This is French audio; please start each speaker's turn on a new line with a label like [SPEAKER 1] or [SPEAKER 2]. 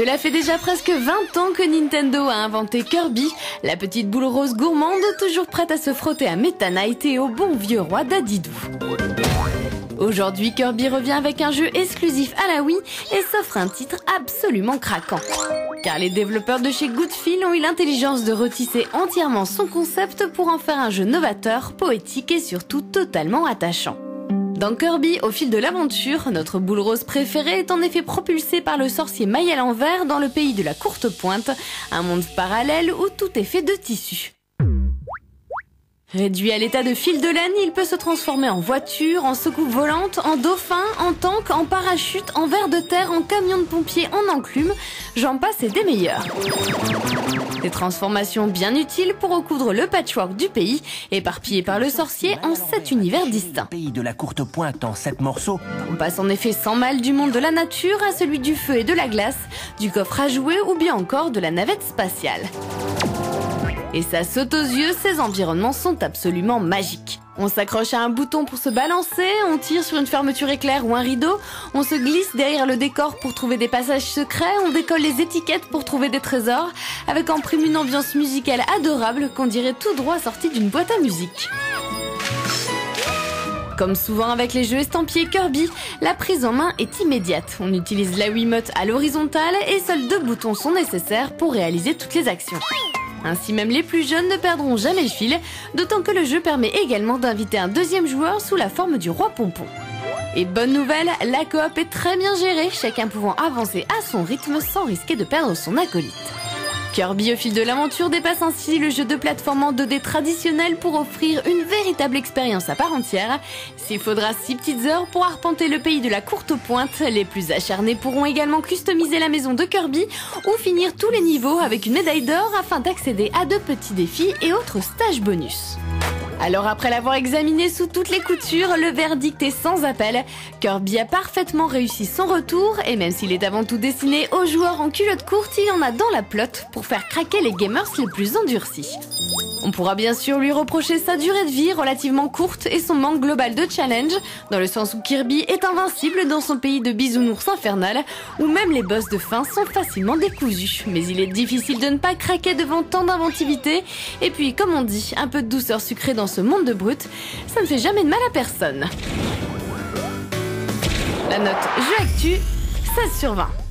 [SPEAKER 1] Cela fait déjà presque 20 ans que Nintendo a inventé Kirby, la petite boule rose gourmande toujours prête à se frotter à Meta Knight et au bon vieux roi Dadidou. Aujourd'hui, Kirby revient avec un jeu exclusif à la Wii et s'offre un titre absolument craquant. Car les développeurs de chez Goodfeel ont eu l'intelligence de retisser entièrement son concept pour en faire un jeu novateur, poétique et surtout totalement attachant. Dans Kirby, au fil de l'aventure, notre boule rose préférée est en effet propulsée par le sorcier Maël Envers dans le pays de la Courte Pointe, un monde parallèle où tout est fait de tissu. Réduit à l'état de fil de laine, il peut se transformer en voiture, en soucoupe volante, en dauphin, en tank, en parachute, en ver de terre, en camion de pompier, en enclume, j'en passe et des meilleurs. Des transformations bien utiles pour recoudre le patchwork du pays, éparpillé par le sorcier en 7 univers distincts.
[SPEAKER 2] Le pays de la Courte Pointe en 7 morceaux.
[SPEAKER 1] On passe en effet sans mal du monde de la nature à celui du feu et de la glace, du coffre à jouer ou bien encore de la navette spatiale. Et ça saute aux yeux, ces environnements sont absolument magiques. On s'accroche à un bouton pour se balancer, on tire sur une fermeture éclair ou un rideau, on se glisse derrière le décor pour trouver des passages secrets, on décolle les étiquettes pour trouver des trésors, avec en prime une ambiance musicale adorable qu'on dirait tout droit sortie d'une boîte à musique. Comme souvent avec les jeux estampillés Kirby, la prise en main est immédiate. On utilise la Wiimote à l'horizontale et seuls 2 boutons sont nécessaires pour réaliser toutes les actions. Ainsi même les plus jeunes ne perdront jamais le fil, d'autant que le jeu permet également d'inviter un deuxième joueur sous la forme du roi Pompon. Et bonne nouvelle, la coop est très bien gérée, chacun pouvant avancer à son rythme sans risquer de perdre son acolyte. Kirby au fil de l'aventure dépasse ainsi le jeu de plateforme en 2D traditionnel pour offrir une véritable expérience à part entière. S'il faudra 6 petites heures pour arpenter le pays de la Courte Pointe, les plus acharnés pourront également customiser la maison de Kirby ou finir tous les niveaux avec une médaille d'or afin d'accéder à de petits défis et autres stages bonus. Alors après l'avoir examiné sous toutes les coutures, le verdict est sans appel. Kirby a parfaitement réussi son retour et même s'il est avant tout destiné aux joueurs en culotte courte, il en a dans la plotte pour faire craquer les gamers les plus endurcis. On pourra bien sûr lui reprocher sa durée de vie relativement courte et son manque global de challenge, dans le sens où Kirby est invincible dans son pays de bisounours infernal, où même les boss de fin sont facilement décousus. Mais il est difficile de ne pas craquer devant tant d'inventivité, et puis comme on dit, un peu de douceur sucrée dans ce monde de brut, ça ne fait jamais de mal à personne. La note Jeu Actu, 16/20.